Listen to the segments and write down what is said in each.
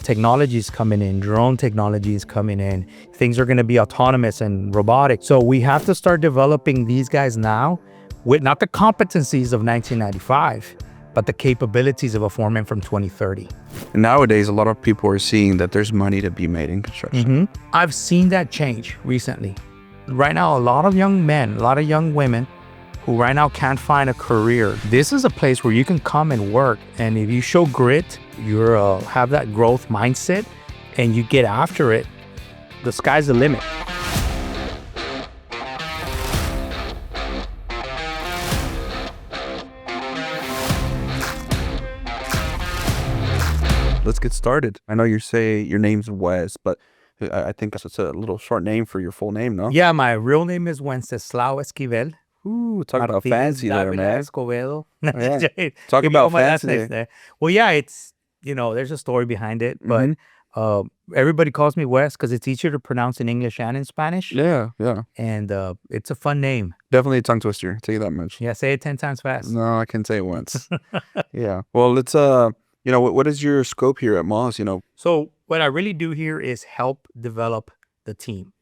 technology is coming in, drone technology is coming in, things are going to be autonomous and robotic. So we have to start developing these guys now with not the competencies of 1995, but the capabilities of a foreman from 2030. And nowadays, a lot of people are seeing that there's money to be made in construction. I've seen that change recently. Right now, a lot of young men, a lot of young women who right now can't find a career. This is a place where you can come and work. And if you show grit, you have that growth mindset and you get after it, the sky's the limit. Let's get started. I know you say your name's Wes, but I think that's a little short name for your full name, no? Yeah, my real name is Wes Esquivel. Ooh, talk about fancy there, man. Esquivel. Yeah. Talk about fancy there. Well, yeah, it's, there's a story behind it, but everybody calls me Wes because it's easier to pronounce in English and in Spanish. Yeah. And it's a fun name. Definitely a tongue twister, I'll tell you that much. Yeah, say it 10 times fast. No, I can say it once. Yeah. Well, let's, what is your scope here at Moss, So what I really do here is help develop the team.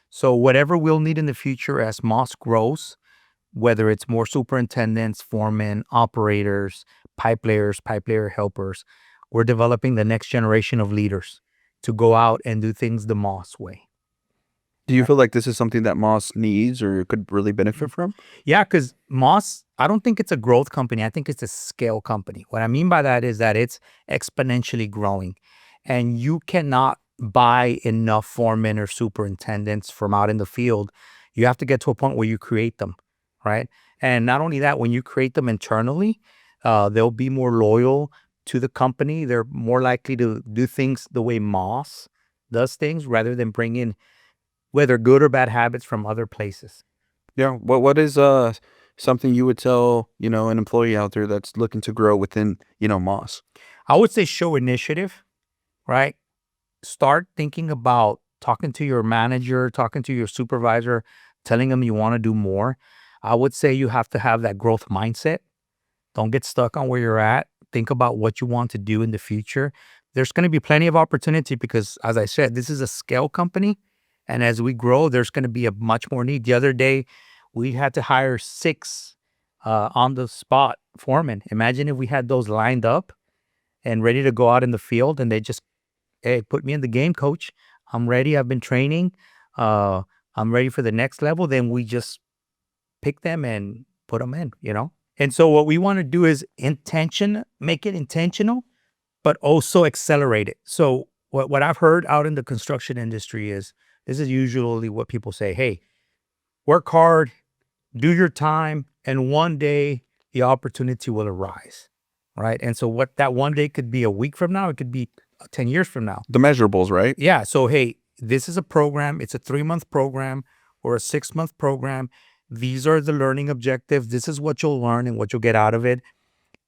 So whatever we'll need in the future as Moss grows, whether it's more superintendents, foremen, operators, pipe layer helpers, we're developing the next generation of leaders to go out and do things the Moss way. Do you feel like this is something that Moss needs or could really benefit from? Yeah, because Moss, I don't think it's a growth company. I think it's a scale company. What I mean by that is that it's exponentially growing. And you cannot buy enough foremen or superintendents from out in the field. You have to get to a point where you create them, right? And not only that, when you create them internally, they'll be more loyal to the company. They're more likely to do things the way Moss does things rather than bring in whether good or bad habits from other places. Yeah. What is something you would tell, an employee out there that's looking to grow within, Moss? I would say show initiative, right? Start thinking about talking to your manager, talking to your supervisor, telling them you want to do more. I would say you have to have that growth mindset. Don't get stuck on where you're at. Think about what you want to do in the future. There's going to be plenty of opportunity because, as I said, this is a scale company. And as we grow, there's going to be a much more need. The other day, we had to hire 6 on-the-spot foremen. Imagine if we had those lined up and ready to go out in the field and they just, hey, put me in the game, coach. I'm ready. I've been training. I'm ready for the next level. Then we just pick them and put them in, And so what we want to do is make it intentional, but also accelerate it. So what I've heard out in the construction industry is, this is usually what people say, hey, work hard, do your time, and one day the opportunity will arise, right? And so what that one day could be a week from now, it could be 10 years from now. The measurables, right? Yeah. So, hey, this is a program. It's a 3-month program or a 6-month program. These are the learning objectives. This is what you'll learn and what you'll get out of it.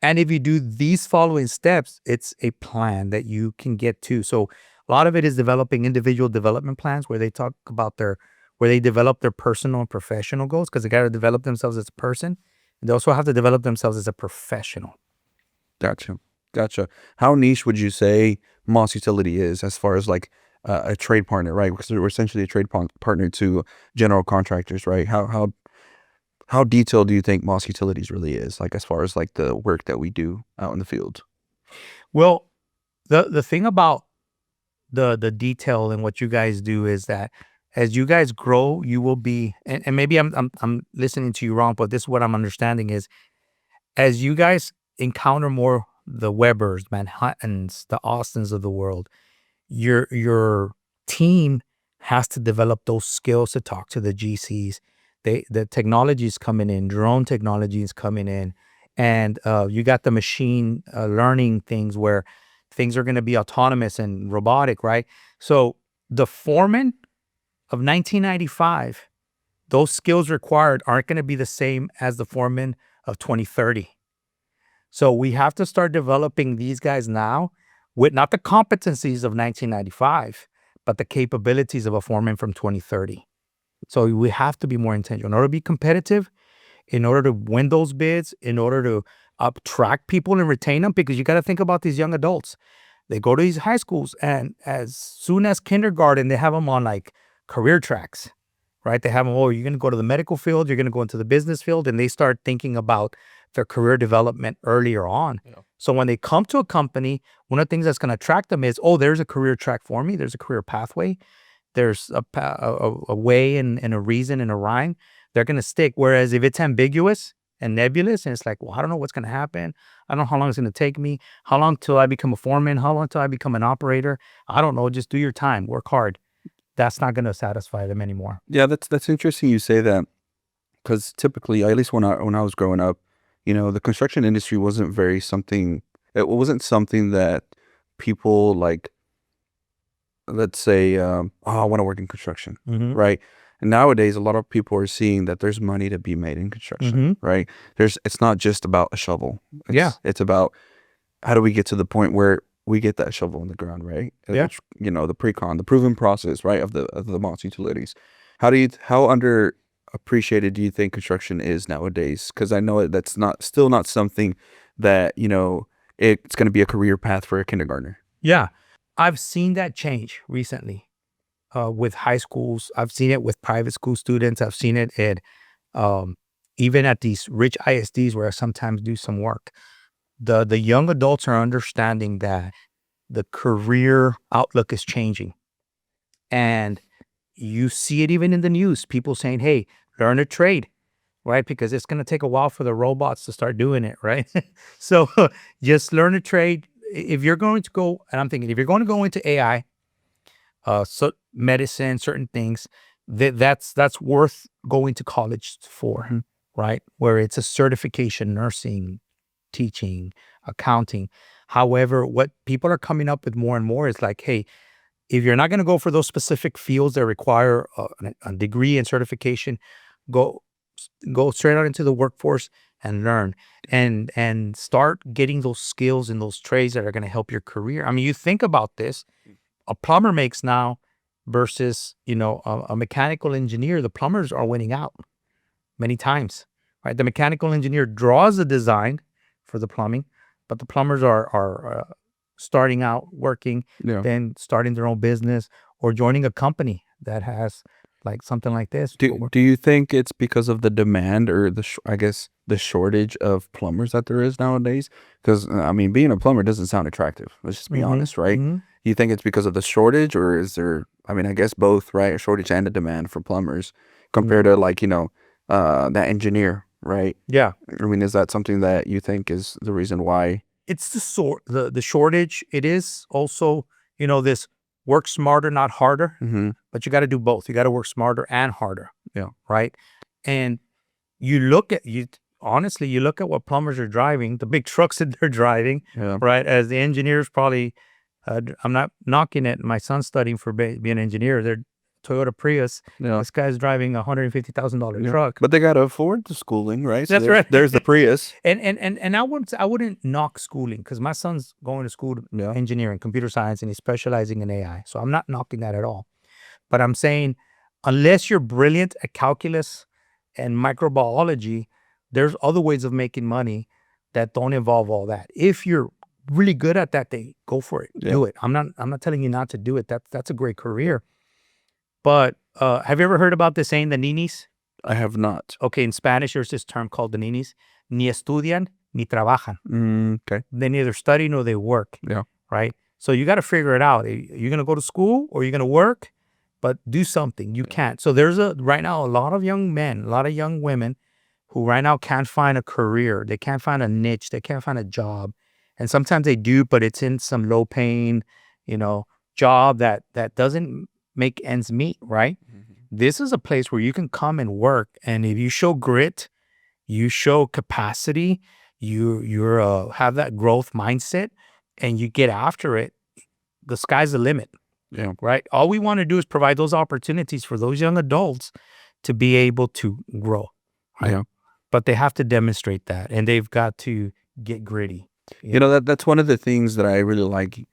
And if you do these following steps, it's a plan that you can get to. So a lot of it is developing individual development plans where they talk about where they develop their personal and professional goals because they got to develop themselves as a person. And they also have to develop themselves as a professional. Gotcha. How niche would you say Moss Utility is as far as like a trade partner, right? Because we're essentially a trade partner to general contractors, right? How detailed do you think Moss Utilities really is, like as far as like the work that we do out in the field? Well, the thing about the detail in what you guys do is that as you guys grow, you will be, and maybe I'm listening to you wrong, but this is what I'm understanding is, as you guys encounter more the Webbers, Manhattans, the Austins of the world, your team has to develop those skills to talk to the GCs. The technology is coming in, drone technology is coming in, and you got the machine learning things where things are going to be autonomous and robotic, right? So the foreman of 1995, those skills required aren't going to be the same as the foreman of 2030. So we have to start developing these guys now with not the competencies of 1995, but the capabilities of a foreman from 2030. So we have to be more intentional in order to be competitive, in order to win those bids, in order to attract people and retain them, because you got to think about these young adults. They go to these high schools, and as soon as kindergarten, they have them on like career tracks, right? They have them, oh, you're going to go to the medical field, you're going to go into the business field, and they start thinking about their career development earlier on. Yeah. So when they come to a company, one of the things that's going to attract them is, oh, there's a career track for me. There's a career pathway. There's a way and a reason and a rhyme. They're going to stick. Whereas if it's ambiguous and nebulous and it's like, well, I don't know what's going to happen. I don't know how long it's going to take me. How long till I become a foreman? How long till I become an operator? I don't know. Just do your time. Work hard. That's not going to satisfy them anymore. Yeah, that's interesting you say that, because typically, at least when I was growing up, the construction industry wasn't very something. It wasn't something that people like. Let's say, oh, I want to work in construction, right? And nowadays, a lot of people are seeing that there's money to be made in construction, right? It's not just about a shovel. It's about how do we get to the point where we get that shovel in the ground, right? Yeah. The pre-con, the proven process, right, of the Moss utilities. How underappreciated do you think construction is nowadays? Because I know that's still not something that it's going to be a career path for a kindergartner. Yeah. I've seen that change recently with high schools. I've seen it with private school students. I've seen it at even at these rich ISDs where I sometimes do some work. The young adults are understanding that the career outlook is changing. And you see it even in the news. People saying, hey, learn a trade, right? Because it's going to take a while for the robots to start doing it, right? So just learn a trade. If you're going to go, and I'm thinking, if you're going to go into AI, so medicine, certain things, that's worth going to college for, right? Where it's a certification, nursing, teaching, accounting. However, what people are coming up with more and more is like, hey, if you're not going to go for those specific fields that require a degree and certification, go straight out into the workforce and learn and start getting those skills and those trades that are going to help your career. I mean, you think about this, a plumber makes now versus, a mechanical engineer. The plumbers are winning out many times, right? The mechanical engineer draws the design for the plumbing, but the plumbers are starting out working, then starting their own business or joining a company that has like something like this. Do you think it's because of the demand or I guess the shortage of plumbers that there is nowadays? Because I mean, being a plumber doesn't sound attractive. Let's just be honest, right? You think it's because of the shortage, or is there? I mean, I guess both, right? A shortage and a demand for plumbers compared to like that engineer, right? Yeah. I mean, is that something that you think is the reason why? It's the shortage. It is also, this work smarter, not harder, but you got to do both. You got to work smarter and harder. Yeah. Right. And honestly, you look at what plumbers are driving, the big trucks that they're driving, right? As the engineers probably, I'm not knocking it. My son's studying for being an engineer. They're Toyota Prius. This guy's driving a $150,000 truck. But they got to afford the schooling, right? So That's right. There's the Prius. And I wouldn't knock schooling because my son's going to school engineering, computer science, and he's specializing in AI. So I'm not knocking that at all. But I'm saying, unless you're brilliant at calculus and microbiology, there's other ways of making money that don't involve all that. If you're really good at that thing, go for it. Do it. I'm not telling you not to do it. That's a great career. But have you ever heard about this saying, the ninis? I have not. Okay, in Spanish, there's this term called the ninis. Ni estudian, ni trabajan. Okay. They neither study nor they work. Yeah. Right? So you got to figure it out. You're going to go to school or you're going to work, but do something. You can't. So there's right now a lot of young men, a lot of young women who right now can't find a career. They can't find a niche. They can't find a job. And sometimes they do, but it's in some low paying, job that doesn't make ends meet, right? This is a place where you can come and work. And if you show grit, you show capacity, you have that growth mindset and you get after it, the sky's the limit. Yeah. Right. All we want to do is provide those opportunities for those young adults to be able to grow. Right? Yeah. But they have to demonstrate that and they've got to get gritty. That's one of the things that I really like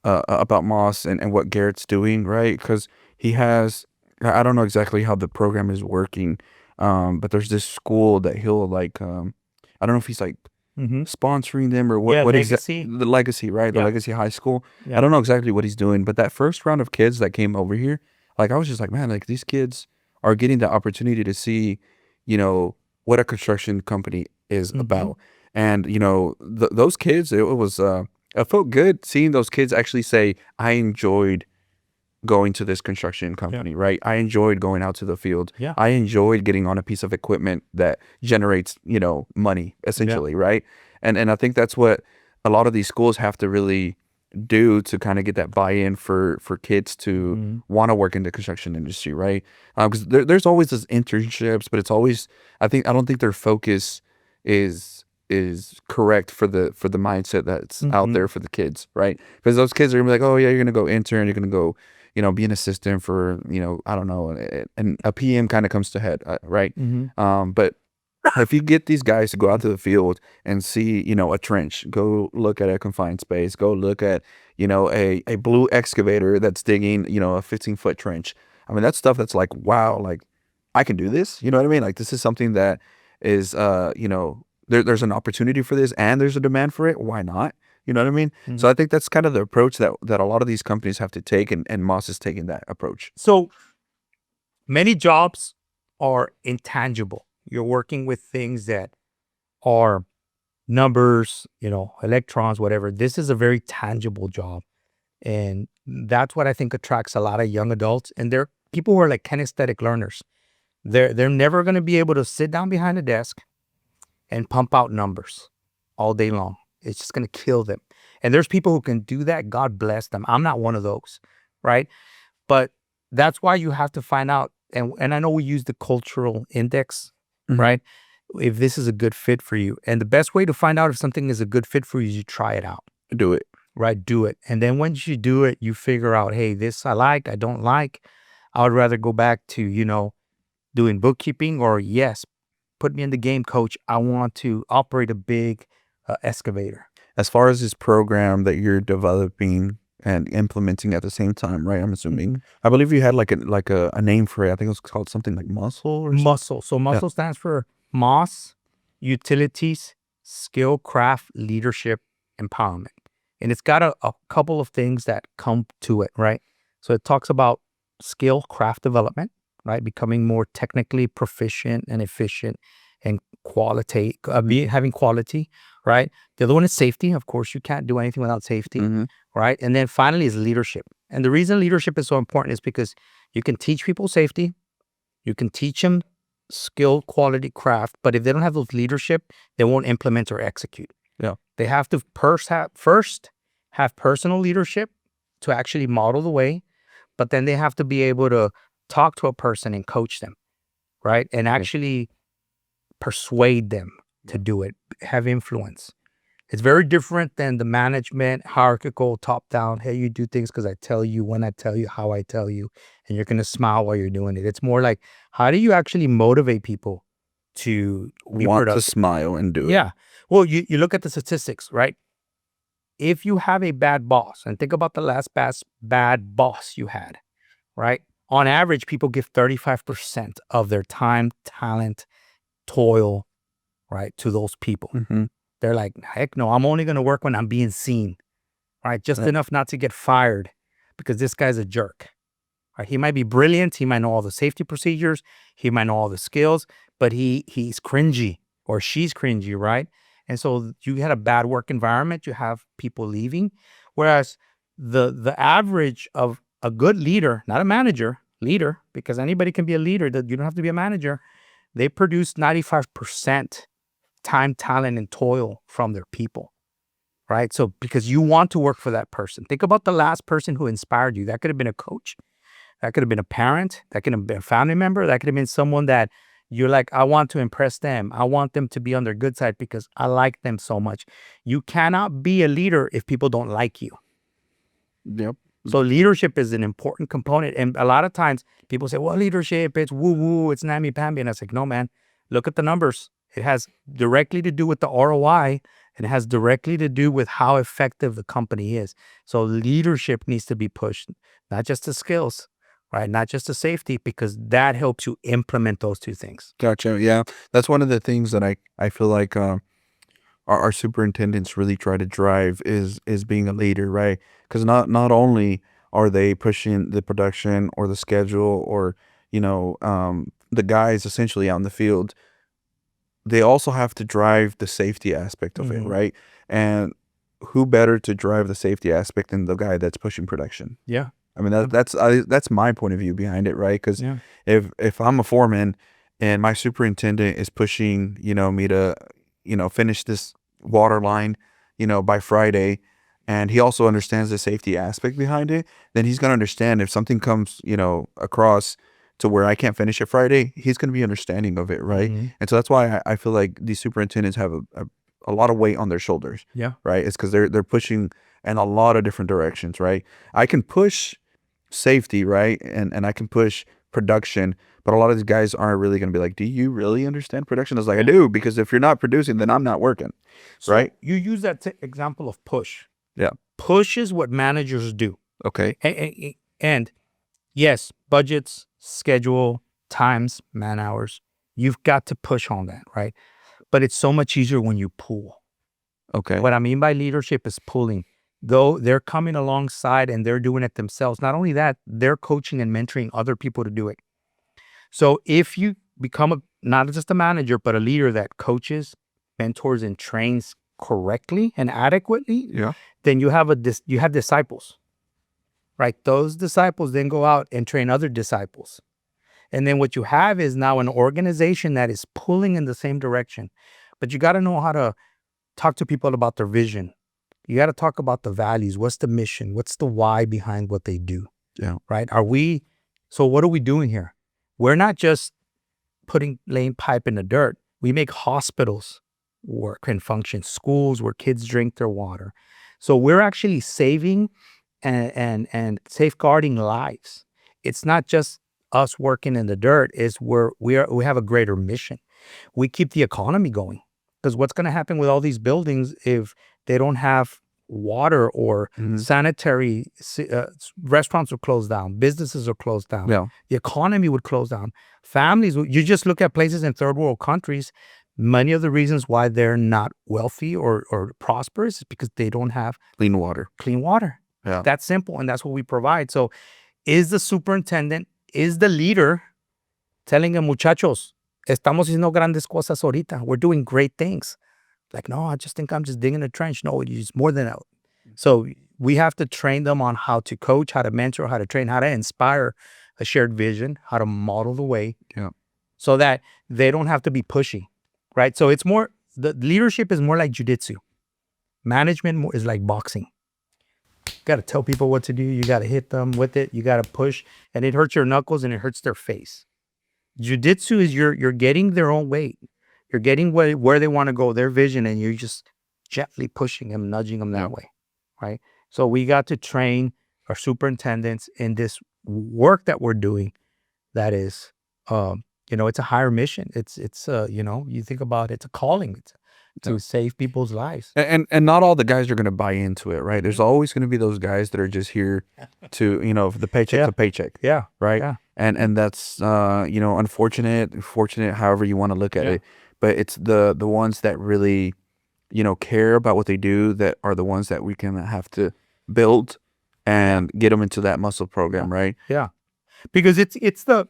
about Moss and what Garrett's doing, right? Because he has, I don't know exactly how the program is working, but there's this school that he'll I don't know if he's like sponsoring them, or Yeah, what legacy. the legacy, right? The Yeah, legacy high school. I yeah. don't know exactly what he's doing, but that first round of kids that came over here, like I was just like, man, like these kids are getting the opportunity to see, what a construction company is Mm-hmm. about. And those kids, it was it felt good seeing those kids actually say, I enjoyed going to this construction Yeah, company, right? I enjoyed going out to the field. yeah, I enjoyed getting on a piece of equipment that generates, money yeah. essentially, right? And I think that's what a lot of these schools have to really do to kind of get that buy-in for kids to Mm-hmm. want to work in the construction industry, right? Because there's always those internships, but it's always, I don't think their focus is correct for the mindset that's out Mm-hmm. there for the kids, right? Because those kids are gonna be like, oh yeah, you're gonna go intern, you're gonna go, be an assistant for, I don't know, and a PM kind of comes to head, right? Mm-hmm. But if you get these guys to go out to the field and see, a trench, go look at a confined space, go look at, a blue excavator that's digging, a 15-foot trench. I mean, that's stuff that's like, wow, like I can do this. You know what I mean? Like this is something that is, there's an opportunity for this and there's a demand for it. Why not? You know what I mean? Mm-hmm. So I think that's kind of the approach that a lot of these companies have to take, and Moss is taking that approach. So many jobs are intangible. You're working with things that are numbers, electrons, whatever. This is a very tangible job. And that's what I think attracts a lot of young adults. And they're people who are like kinesthetic learners. They're never going to be able to sit down behind a desk and pump out numbers all day long. It's just going to kill them. And there's people who can do that. God bless them. I'm not one of those, right? But that's why you have to find out. And I know we use the cultural index, Mhm. right? If this is a good fit for you. And the best way to find out if something is a good fit for you is you try it out, Do it. right? Do it. And then once you do it, you figure out, hey, this I like, I don't like. I would rather go back to, doing bookkeeping, or yes, put me in the game, coach. I want to operate a big excavator. As far as this program that you're developing and implementing at the same time, right? I'm assuming. Mm-hmm. I believe you had like a name for it. I think it was called something like muscle or something. Muscle. So Yeah. muscle stands for MOS, Utilities, Skill, Craft, Leadership, Empowerment. And it's got a couple of things that come to it, right? So it talks about skill, craft development, right? Becoming more technically proficient and efficient and having quality, right? The other one is safety. Of course, you can't do anything without safety, Mm-hmm. right? And then finally is leadership. And the reason leadership is so important is because you can teach people safety, you can teach them skill, quality, craft, but if they don't have those leadership, they won't implement or execute. Yeah. They have to first have personal leadership to actually model the way, but then they have to be able to talk to a person and coach them, right? And actually persuade them to do it, have influence. It's very different than the management, hierarchical, top down. Hey, you do things because I tell you, when I tell you, how I tell you, and you're going to smile while you're doing it. It's more like, how do you actually motivate people to be Want to productive? smile and do it. Yeah. Well, you look at the statistics, right? If you have a bad boss, and think about the last bad boss you had, right? On average, people give 35% of their time, talent, toil, right, to those people. Mm-hmm. They're like, heck no, I'm only going to work when I'm being seen, right? Just Yeah. enough not to get fired because this guy's a jerk. Right? He might be brilliant. He might know all the safety procedures. He might know all the skills, but he's cringy, or she's cringy, right? And so you had a bad work environment. You have people leaving. Whereas the average of a good leader, not a manager, leader, because anybody can be a leader, that you don't have to be a manager. They produce 95% time, talent, and toil from their people, right? So because you want to work for that person. Think about the last person who inspired you. That could have been a coach. That could have been a parent. That could have been a family member. That could have been someone that you're like, I want to impress them. I want them to be on their good side because I like them so much. You cannot be a leader if people don't like you. Yep. So leadership is an important component. And a lot of times people say, well, leadership, it's woo-woo, it's namby-pamby. And I was like, no, man, look at the numbers. It has directly to do with the ROI, and it has directly to do with how effective the company is. So leadership needs to be pushed, not just the skills, right? Not just the safety, because that helps you implement those two things. Gotcha. Yeah. That's one of the things that I feel like our superintendents really try to drive is being a leader, right? Because not only are they pushing the production or the schedule or the guys essentially out in the field, they also have to drive the safety aspect of it, Hmm. right? And who better to drive the safety aspect than the guy that's pushing production? Yeah. I mean, Yeah. that's my point of view behind it, right? Because Yeah. if I'm a foreman and my superintendent is pushing, me to, finish this water line, by Friday, and he also understands the safety aspect behind it, then he's gonna understand if something comes, across to where I can't finish it Friday, he's gonna be understanding of it, right? Hmm. And so that's why I feel like these superintendents have a lot of weight on their shoulders, Yeah. right? It's because they're pushing in a lot of different directions, right? I can push safety, right? And I can push production, but a lot of these guys aren't really going to be like, do you really understand production? It's like, I do, because if you're not producing, then I'm not working, So right? you use that example of push. Yeah. Push is what managers do. Okay. And yes, budgets, schedule, times, man hours. You've got to push on that, right? But it's so much easier when you pull. Okay. What I mean by leadership is pulling. Though they're coming alongside and they're doing it themselves. Not only that, they're coaching and mentoring other people to do it. So if you become not just a manager, but a leader that coaches, mentors, and trains correctly and adequately, Yeah. then you have you have disciples, right? Those disciples then go out and train other disciples. And then what you have is now an organization that is pulling in the same direction. But you got to know how to talk to people about their vision. You got to talk about the values. What's the mission? What's the why behind what they do? Yeah. Right? So what are we doing here? We're not just laying pipe in the dirt. We make hospitals work and function, schools where kids drink their water. So we're actually saving and safeguarding lives. It's not just us working in the dirt. It's we have a greater mission. We keep the economy going, because what's going to happen with all these buildings if they don't have water or Mhm. sanitary? Restaurants will close down, businesses will close down, Yeah. the economy would close down, you just look at places in third world countries. Many of the reasons why they're not wealthy or prosperous is because they don't have Clean water. clean water. Yeah. That's simple, and that's what we provide. So is the superintendent, is the leader telling them, muchachos, estamos haciendo grandes cosas ahorita. We're doing great things. Like, no, I just think I'm just digging a trench. No, it's more than that. So we have to train them on how to coach, how to mentor, how to train, how to inspire a shared vision, how to model the way, Yeah. so that they don't have to be pushy, right? So it's more, the leadership is more like jujitsu. Management is like boxing. You got to tell people what to do. You got to hit them with it. You got to push, and it hurts your knuckles and it hurts their face. Jiu-jitsu is you're getting their own weight. You're getting where they want to go, their vision, and you're just gently pushing them, nudging them that Yeah. way, right? So we got to train our superintendents in this work that we're doing. That is, it's a higher mission. It's you think about it, it's a calling. It's to Yeah. save people's lives. And not all the guys are going to buy into it, right? There's always going to be those guys that are just here to, for the paycheck Yeah. to paycheck, Yeah, right? yeah. And that's unfortunate, fortunate, however you want to look at Yeah. it. But it's the ones that really, care about what they do that are the ones that we can have to build and get them into that muscle program, right? Yeah. Because it's the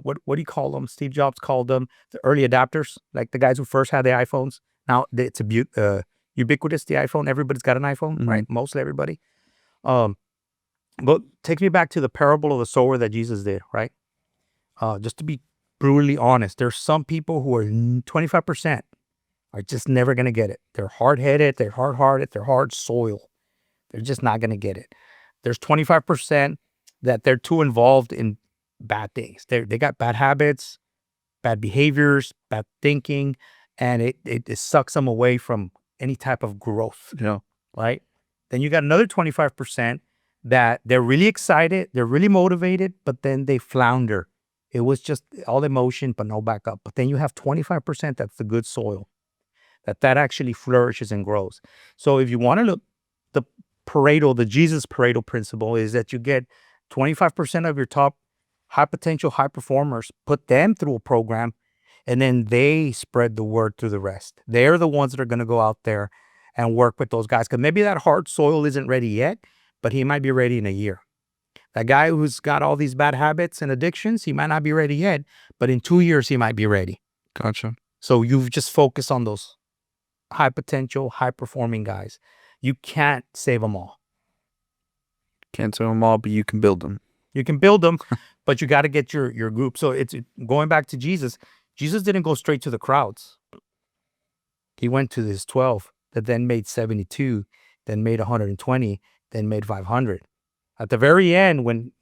what do you call them? Steve Jobs called them the early adapters, like the guys who first had the iPhones. Now it's ubiquitous. The iPhone, everybody's got an iPhone, right? Mostly everybody. But takes me back to the parable of the sower that Jesus did, right? Just to be brutally honest, there's some people who are 25% are just never gonna get it. They're hard-headed, they're hard-hearted, they're hard soil. They're just not gonna get it. There's 25% that they're too involved in bad things. They got bad habits, bad behaviors, bad thinking, and it sucks them away from any type of growth, Yeah. right? Then you got another 25% that they're really excited, they're really motivated, but then they flounder. It was just all emotion, but no backup. But then you have 25% that's the good soil, that actually flourishes and grows. So if you want to look, the Jesus Pareto principle is that you get 25% of your top high potential, high performers, put them through a program, And then they spread the word to the rest. They're the ones that are going to go out there and work with those guys. Because maybe that hard soil isn't ready yet, but he might be ready in a year. That guy who's got all these bad habits and addictions, he might not be ready yet, but in 2 years, he might be ready. Gotcha. So you've just focused on those high potential, high performing guys. You can't save them all. Can't save them all, but you can build them. You can build them, but you got to get your group. So it's going back to Jesus. Jesus didn't go straight to the crowds. He went to his 12 that then made 72, then made 120, then made 500. At the very end, when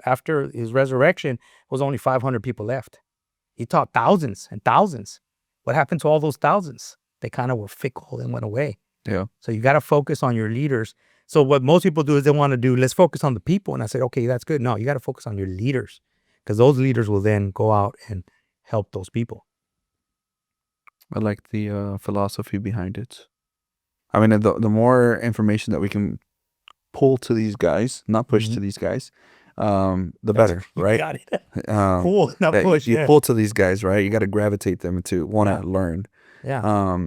after his resurrection, it was only 500 people left. He taught thousands and thousands. What happened to all those thousands? They kind of were fickle and went away. Yeah. So you got to focus on your leaders. So what most people do is they want to do, let's focus on the people. And I said, okay, that's good. No, you got to focus on your leaders, because those leaders will then go out and help those people. I like the philosophy behind it. I mean, the more information that we can pull to these guys, not push to these guys, the better, right? Got it. Pull, not push. You pull to these guys, right? You got to gravitate them to want to learn. Yeah.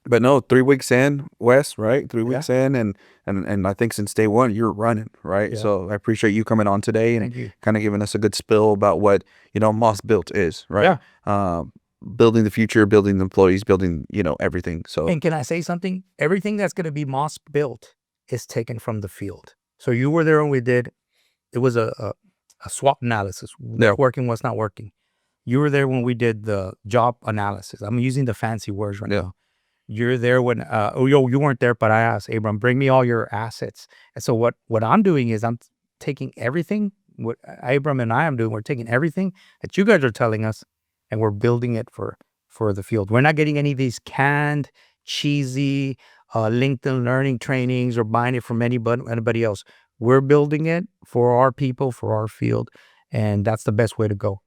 But no, 3 weeks in, Wes, right? 3 weeks in, and I think since day one you're running, right? Yeah. So I appreciate you coming on today and kind of giving us a good spill about what Moss Built is, right? Yeah. Building the future, building the employees, building everything. So And can I say something? Everything that's going to be Moss Built is taken from the field. So you were there when we did. It was a SWOT analysis. What's working, what's not working. You were there when we did the job analysis. I'm using the fancy words right now. You're there when you weren't there, but I asked Abram, bring me all your assets. And so what I'm doing is I'm taking everything what Abram and I am doing. We're taking everything that you guys are telling us, and we're building it for the field. We're not getting any of these canned, cheesy LinkedIn learning trainings or buying it from anybody else. We're building it for our people, for our field, and that's the best way to go.